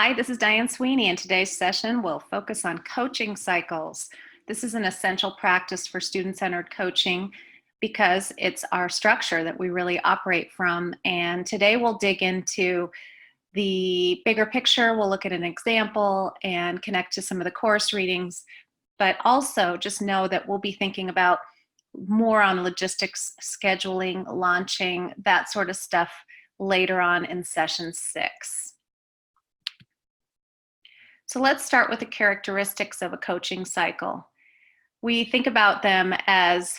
Hi, this is Diane Sweeney, and today's session will focus on coaching cycles. This is an essential practice for student-centered coaching because it's our structure that we really operate from. And today we'll dig into the bigger picture. We'll look at an example and connect to some of the course readings, but also just know that we'll be thinking about more on logistics, scheduling, launching, that sort of stuff later on in session 6. So let's start with the characteristics of a coaching cycle. We think about them as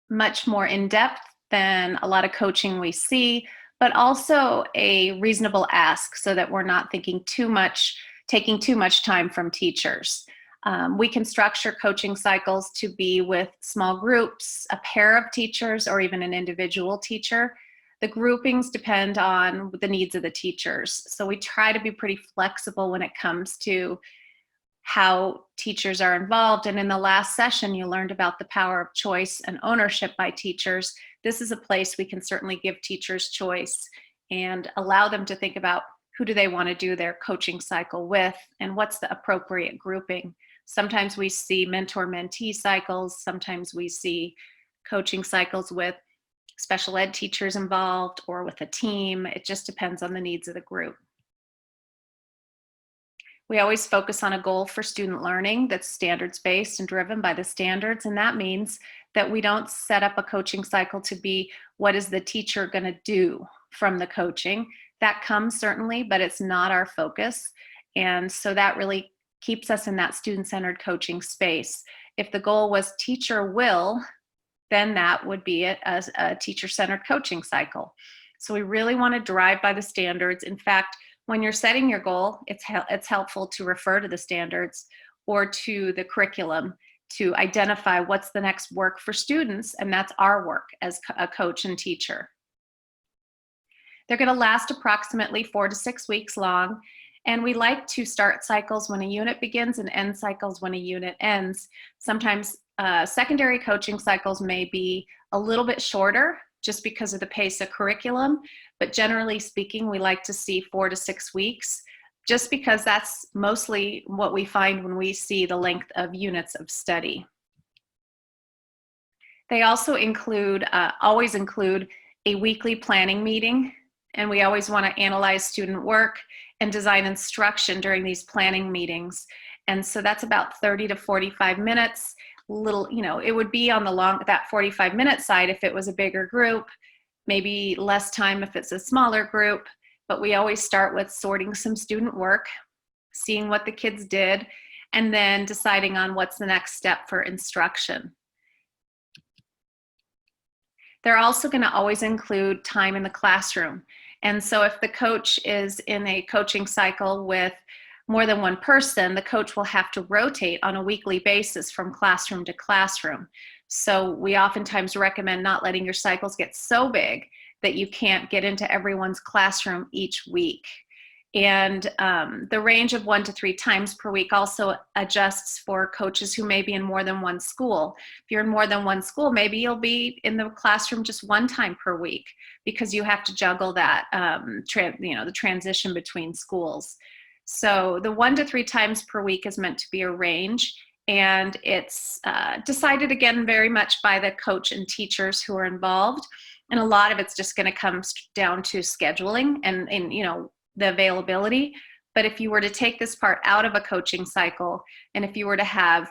much more in-depth than a lot of coaching we see, but also a reasonable ask so that we're not thinking too much, taking too much time from teachers. We can structure coaching cycles to be with small groups, a pair of teachers, or even an individual teacher. The groupings depend on the needs of the teachers. So we try to be pretty flexible when it comes to how teachers are involved. And in the last session, you learned about the power of choice and ownership by teachers. This is a place we can certainly give teachers choice and allow them to think about who do they want to do their coaching cycle with and what's the appropriate grouping. Sometimes we see mentor-mentee cycles. Sometimes we see coaching cycles with special ed teachers involved or with a team. It just depends on the needs of the group. We always focus on a goal for student learning that's standards-based and driven by the standards, and that means that we don't set up a coaching cycle to be what is the teacher going to do from the coaching. That comes certainly, but it's not our focus, and so that really keeps us in that student-centered coaching space. If the goal was teacher will, then that would be it as a teacher-centered coaching cycle. So we really want to drive by the standards. In fact, when you're setting your goal, it's helpful to refer to the standards or to the curriculum to identify what's the next work for students, and that's our work as a coach and teacher. They're going to last approximately 4 to 6 weeks long, and we like to start cycles when a unit begins and end cycles when a unit ends. Sometimes secondary coaching cycles may be a little bit shorter just because of the pace of curriculum, but generally speaking, we like to see 4 to 6 weeks just because that's mostly what we find when we see the length of units of study. They also always include a weekly planning meeting, and we always want to analyze student work and design instruction during these planning meetings. And so that's about 30 to 45 minutes. It would be on that 45-minute side if it was a bigger group, maybe less time if it's a smaller group, but we always start with sorting some student work, seeing what the kids did, and then deciding on what's the next step for instruction. They're also going to always include time in the classroom. And so if the coach is in a coaching cycle with more than one person, the coach will have to rotate on a weekly basis from classroom to classroom. So we oftentimes recommend not letting your cycles get so big that you can't get into everyone's classroom each week. And the range of 1 to 3 times per week also adjusts for coaches who may be in more than one school. If you're in more than one school, maybe you'll be in the classroom just 1 time per week because you have to juggle that, the transition between schools. So the 1 to 3 times per week is meant to be a range, and it's decided again very much by the coach and teachers who are involved. And a lot of it's just going to come down to scheduling and the availability. But if you were to take this part out of a coaching cycle, and if you were to have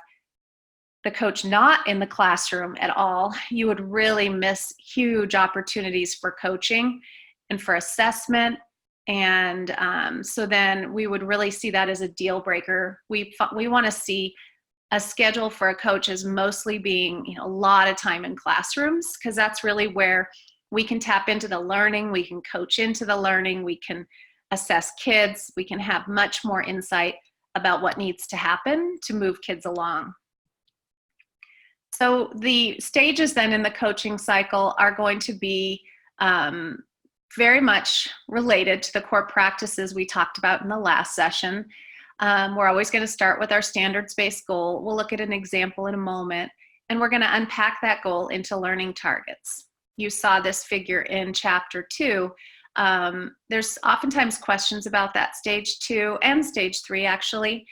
the coach not in the classroom at all, you would really miss huge opportunities for coaching and for assessment. And so then we would really see that as a deal breaker. We want to see a schedule for a coach as mostly being a lot of time in classrooms, because that's really where we can tap into the learning, we can coach into the learning, we can assess kids, we can have much more insight about what needs to happen to move kids along. So the stages then in the coaching cycle are going to be very much related to the core practices we talked about in the last session. We're always going to start with our standards-based goal. We'll look at an example in a moment, and we're going to unpack that goal into learning targets. You saw this figure in chapter 2 There's oftentimes questions about that stage 2 and stage 3 actually.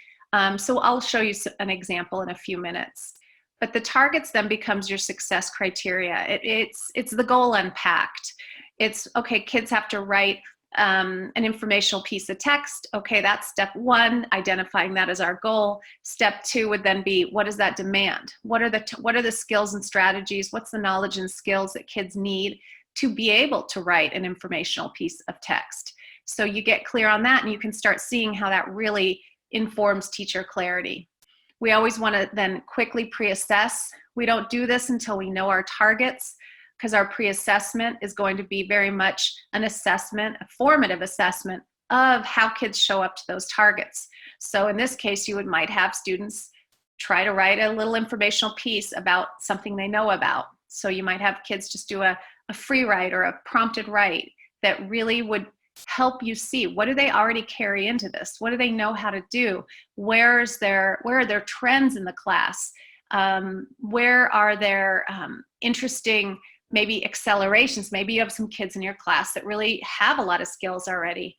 So I'll show you an example in a few minutes. But the targets then becomes your success criteria. It's the goal unpacked. It's, okay, kids have to write an informational piece of text. Okay, that's step 1, identifying that as our goal. Step 2 would then be, what does that demand? What are the skills and strategies? What's the knowledge and skills that kids need to be able to write an informational piece of text? So you get clear on that, and you can start seeing how that really informs teacher clarity. We always want to then quickly pre-assess. We don't do this until we know our targets, because our pre-assessment is going to be very much an assessment, a formative assessment of how kids show up to those targets. So in this case, you might have students try to write a little informational piece about something they know about. So you might have kids just do a free write or a prompted write that really would help you see, what do they already carry into this? What do they know how to do? Where are their trends in the class? Where are their interesting maybe accelerations? Maybe you have some kids in your class that really have a lot of skills already.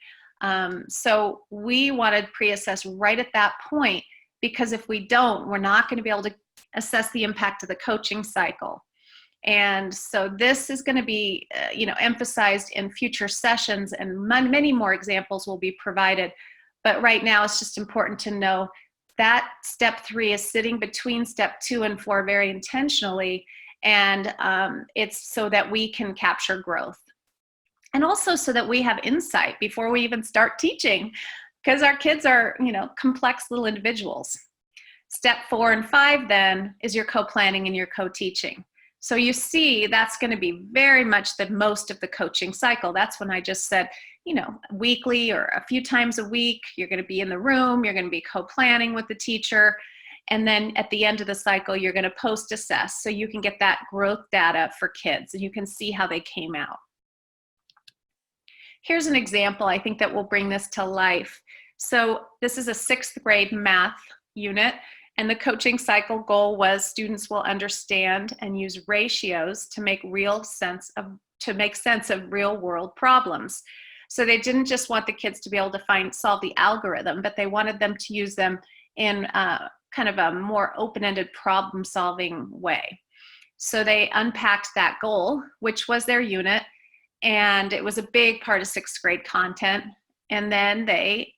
So we want to pre-assess right at that point, because if we don't, we're not going to be able to assess the impact of the coaching cycle. And so this is going to be emphasized in future sessions, and many more examples will be provided. But right now it's just important to know that step 3 is sitting between step 2 and 4 very intentionally, and it's so that we can capture growth, and also so that we have insight before we even start teaching, because our kids are complex little individuals. Step 4 and 5 then is your co-planning and your co-teaching. So you see, that's going to be very much the most of the coaching cycle. That's when I just said, weekly or a few times a week, you're going to be in the room, you're going to be co-planning with the teacher. And then at the end of the cycle, you're going to post-assess, so you can get that growth data for kids and you can see how they came out. Here's an example, I think, that will bring this to life. So this is a 6th grade math unit. And the coaching cycle goal was students will understand and use ratios to make sense of real world problems. So they didn't just want the kids to be able to solve the algorithm, but they wanted them to use them in kind of a more open-ended problem solving way. So they unpacked that goal, which was their unit, and it was a big part of 6th grade content. And then they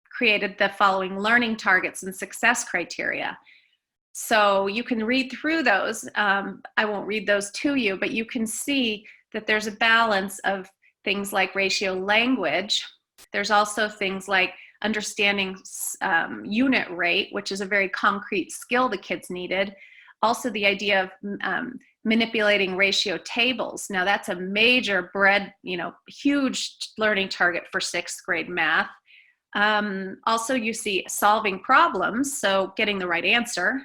created the following learning targets and success criteria. So you can read through those. I won't read those to you, but you can see that there's a balance of things like ratio language. There's also things like understanding unit rate, which is a very concrete skill the kids needed. Also the idea of manipulating ratio tables. Now that's a major huge learning target for 6th grade math. Also, you see solving problems, so getting the right answer,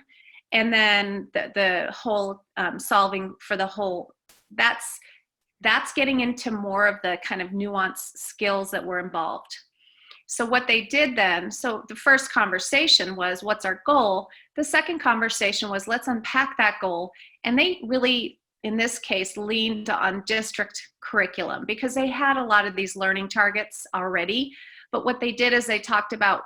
and then the whole solving for the whole, that's getting into more of the kind of nuanced skills that were involved. So what they did then, so the first conversation was, what's our goal? The second conversation was, let's unpack that goal. And they really, in this case, leaned on district curriculum because they had a lot of these learning targets already. But what they did is they talked about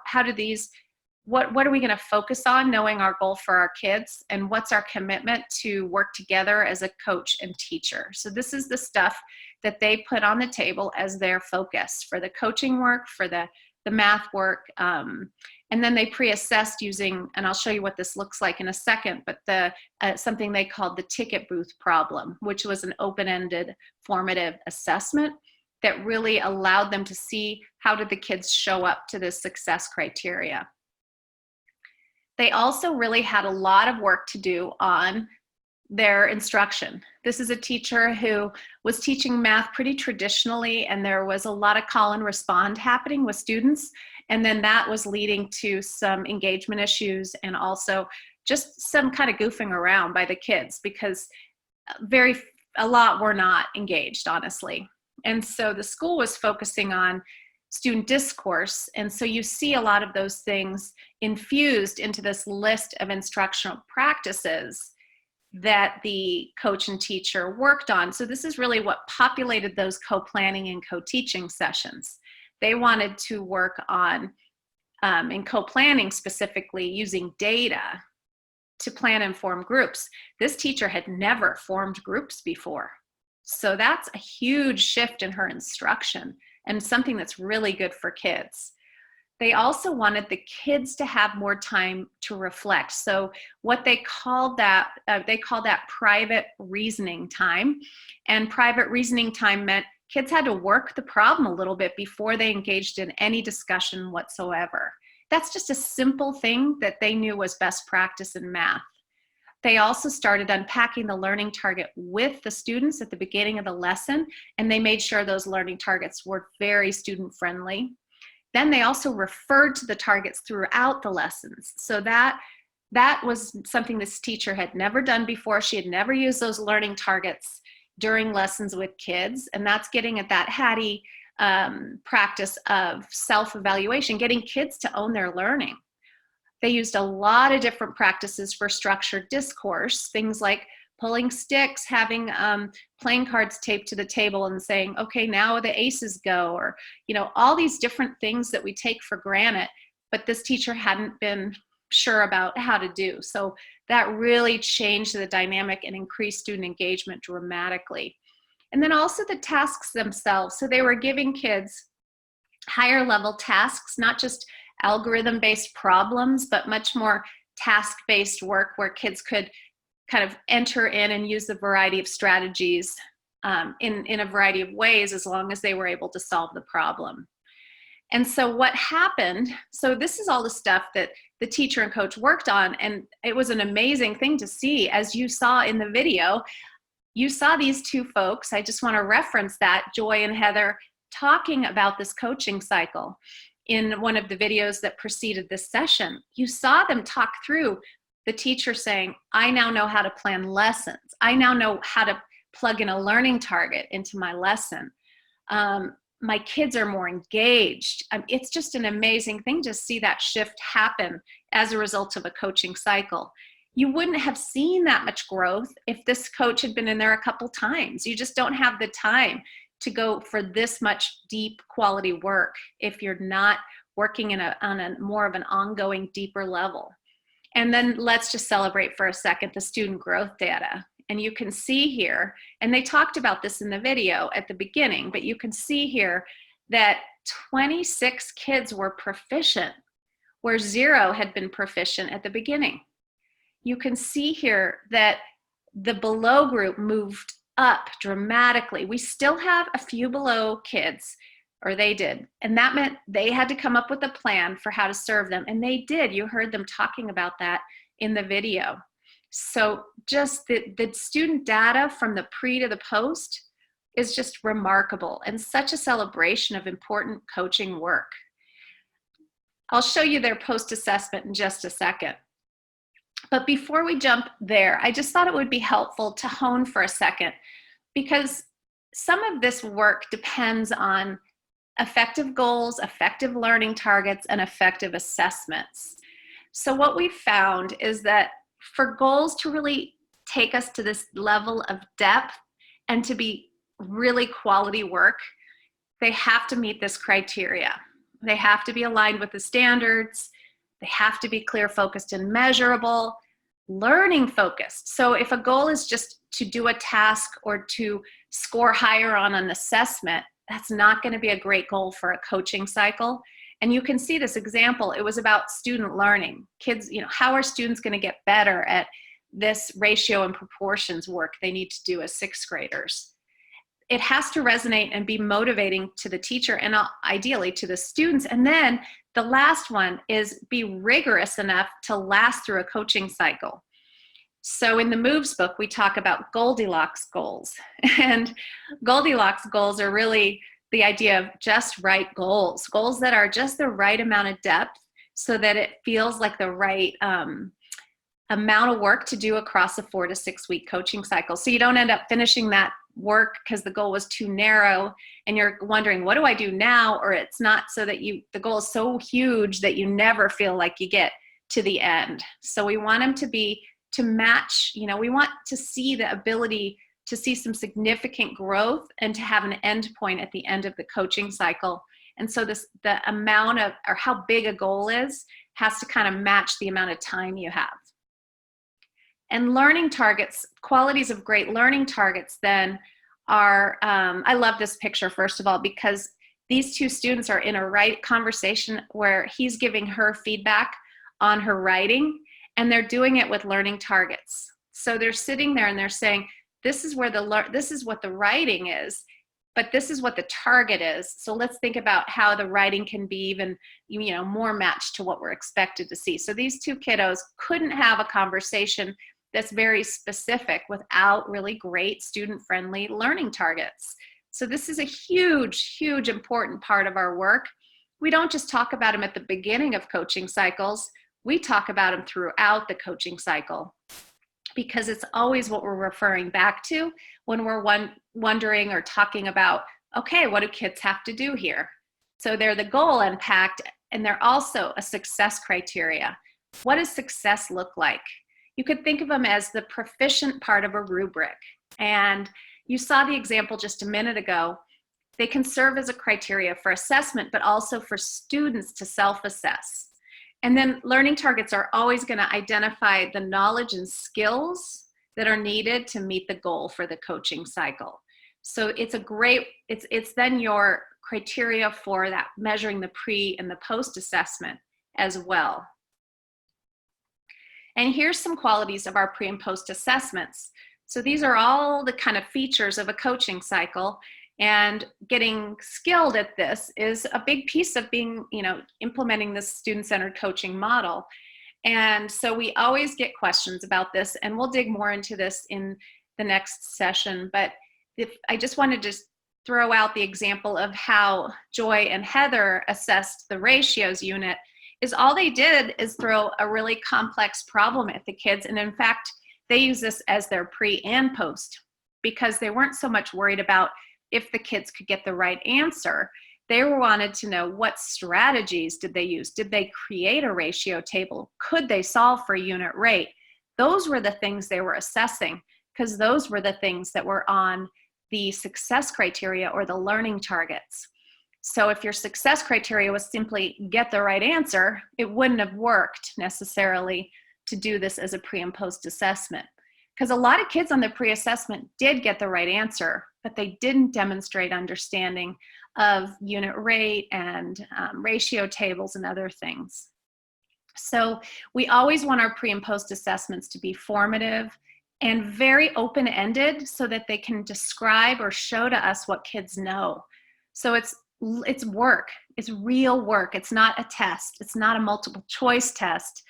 what are we going to focus on, knowing our goal for our kids, and what's our commitment to work together as a coach and teacher. So this is the stuff that they put on the table as their focus for the coaching work, for the math work. And then they pre-assessed using, and I'll show you what this looks like in a second, but something they called the ticket booth problem, which was an open-ended formative assessment that really allowed them to see how did the kids show up to this success criteria. They also really had a lot of work to do on their instruction. This is a teacher who was teaching math pretty traditionally, and there was a lot of call and respond happening with students. And then that was leading to some engagement issues and also just some kind of goofing around by the kids because a lot were not engaged, honestly. And so the school was focusing on student discourse. And so you see a lot of those things infused into this list of instructional practices that the coach and teacher worked on. So this is really what populated those co-planning and co-teaching sessions. They wanted to work on, in co-planning specifically, using data to plan and form groups. This teacher had never formed groups before. So that's a huge shift in her instruction and something that's really good for kids. They also wanted the kids to have more time to reflect. So what they called that private reasoning time. And private reasoning time meant kids had to work the problem a little bit before they engaged in any discussion whatsoever. That's just a simple thing that they knew was best practice in math. They also started unpacking the learning target with the students at the beginning of the lesson, and they made sure those learning targets were very student-friendly. Then they also referred to the targets throughout the lessons. So that was something this teacher had never done before. She had never used those learning targets during lessons with kids, and that's getting at that Hattie practice of self-evaluation, getting kids to own their learning. They used a lot of different practices for structured discourse, things like pulling sticks, having playing cards taped to the table and saying, okay, now the aces go, or, all these different things that we take for granted, but this teacher hadn't been sure about how to do. So that really changed the dynamic and increased student engagement dramatically. And then also the tasks themselves. So they were giving kids higher level tasks, not just algorithm-based problems, but much more task-based work where kids could kind of enter in and use a variety of strategies in a variety of ways, as long as they were able to solve the problem. And so what happened, so this is all the stuff that the teacher and coach worked on, and it was an amazing thing to see. As you saw in the video, you saw these two folks, I just want to reference that, Joy and Heather, talking about this coaching cycle in one of the videos that preceded this session. You saw them talk through the teacher saying, I now know how to plan lessons. I now know how to plug in a learning target into my lesson. My kids are more engaged. It's just an amazing thing to see that shift happen as a result of a coaching cycle. You wouldn't have seen that much growth if this coach had been in there a couple times. You just don't have the time to go for this much deep quality work if you're not working on a more of an ongoing, deeper level. And then let's just celebrate for a second the student growth data. And you can see here, and they talked about this in the video at the beginning, but you can see here that 26 kids were proficient, where 0 had been proficient at the beginning. You can see here that the below group moved up dramatically. We still have a few below kids, or they did, and that meant they had to come up with a plan for how to serve them, and they did. You heard them talking about that in the video. So just the student data from the pre to the post is just remarkable and such a celebration of important coaching work. I'll show you their post-assessment in just a second. But before we jump there, I just thought it would be helpful to hone for a second, because some of this work depends on effective goals, effective learning targets, and effective assessments. So what we found is that for goals to really take us to this level of depth and to be really quality work, they have to meet this criteria. They have to be aligned with the standards. They have to be clear, focused, and measurable, learning focused. So if a goal is just to do a task or to score higher on an assessment, that's not going to be a great goal for a coaching cycle. And you can see this example. It was about student learning. Kids, how are students going to get better at this ratio and proportions work they need to do as 6th graders? It has to resonate and be motivating to the teacher and ideally to the students. And then the last one is be rigorous enough to last through a coaching cycle. So in the Moves book, we talk about Goldilocks goals. And Goldilocks goals are really the idea of just right goals, goals that are just the right amount of depth so that it feels like the right amount of work to do across a 4 to 6 week coaching cycle. So you don't end up finishing that work because the goal was too narrow and you're wondering, what do I do now? Or it's not so that the goal is so huge that you never feel like you get to the end. So we want them to be to match, we want to see the ability to see some significant growth and to have an end point at the end of the coaching cycle. And so the amount of, or how big a goal is, has to kind of match the amount of time you have. And learning targets, qualities of great learning targets then are, I love this picture, first of all, because these two students are in a conversation where he's giving her feedback on her writing, and they're doing it with learning targets. So they're sitting there and they're saying, this is what the writing is, but this is what the target is. So let's think about how the writing can be even, more matched to what we're expected to see. So these two kiddos couldn't have a conversation that's very specific without really great student-friendly learning targets. So this is a huge, huge important part of our work. We don't just talk about them at the beginning of coaching cycles, we talk about them throughout the coaching cycle, because it's always what we're referring back to when we're wondering or talking about, okay, what do kids have to do here? So they're the goal impact, and they're also a success criteria. What does success look like? You could think of them as the proficient part of a rubric. And you saw the example just a minute ago. They can serve as a criteria for assessment, but also for students to self-assess. And then learning targets are always going to identify the knowledge and skills that are needed to meet the goal for the coaching cycle. So it's then your criteria for that, measuring the pre and the post assessment as well. And here's some qualities of our pre and post assessments. So these are all the kind of features of a coaching cycle, and getting skilled at this is a big piece of being, implementing this student-centered coaching model. And so we always get questions about this, and we'll dig more into this in the next session. But I just wanted to throw out the example of how Joy and Heather assessed the ratios unit. Is all they did is throw a really complex problem at the kids. And in fact, they use this as their pre and post, because they weren't so much worried about if the kids could get the right answer. They wanted to know, what strategies did they use? Did they create a ratio table? Could they solve for unit rate? Those were the things they were assessing, because those were the things that were on the success criteria or the learning targets. So if your success criteria was simply get the right answer, it wouldn't have worked necessarily to do this as a pre and post assessment. Because a lot of kids on the pre-assessment did get the right answer, but they didn't demonstrate understanding of unit rate and ratio tables and other things. So we always want our pre and post assessments to be formative and very open-ended, so that they can describe or show to us what kids know. So it's work, it's real work. It's not a test. It's not a multiple choice test.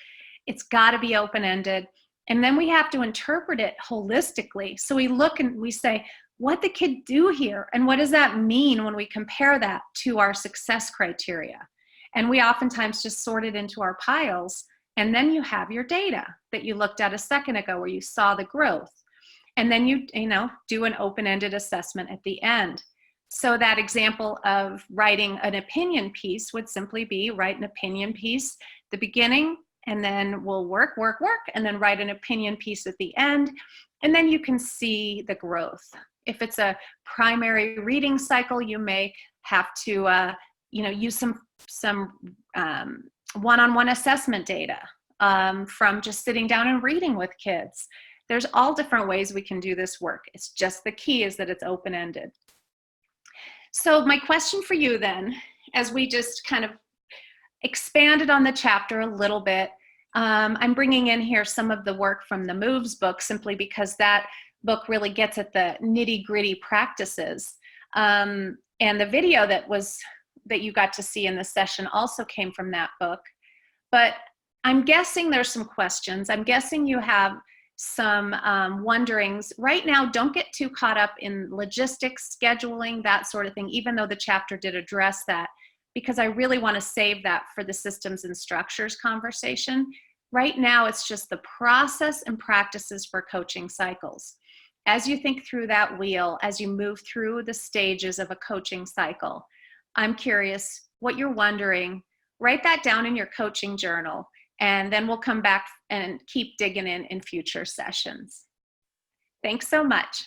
It's got to be open-ended. And then we have to interpret it holistically. So we look and we say, what did the kid do here? And what does that mean when we compare that to our success criteria? And we oftentimes just sort it into our piles. And then you have your data that you looked at a second ago, where you saw the growth. And then you do an open-ended assessment at the end. So that example of writing an opinion piece would simply be write an opinion piece at the beginning, and then we'll work, and then write an opinion piece at the end. And then you can see the growth. If it's a primary reading cycle, you may have to use some one-on-one assessment data from just sitting down and reading with kids. There's all different ways we can do this work. It's just, the key is that it's open-ended. So my question for you then, as we just kind of expanded on the chapter a little bit, I'm bringing in here some of the work from the Moves book, simply because that book really gets at the nitty-gritty practices. And the video that you got to see in the session also came from that book. But I'm guessing there's some questions. I'm guessing you have some wonderings. Right now, don't get too caught up in logistics, scheduling, that sort of thing, even though the chapter did address that, because I really want to save that for the systems and structures conversation. Right now, it's just the process and practices for coaching cycles. As you think through that wheel, as you move through the stages of a coaching cycle, I'm curious what you're wondering. Write that down in your coaching journal. And then we'll come back and keep digging in future sessions. Thanks so much.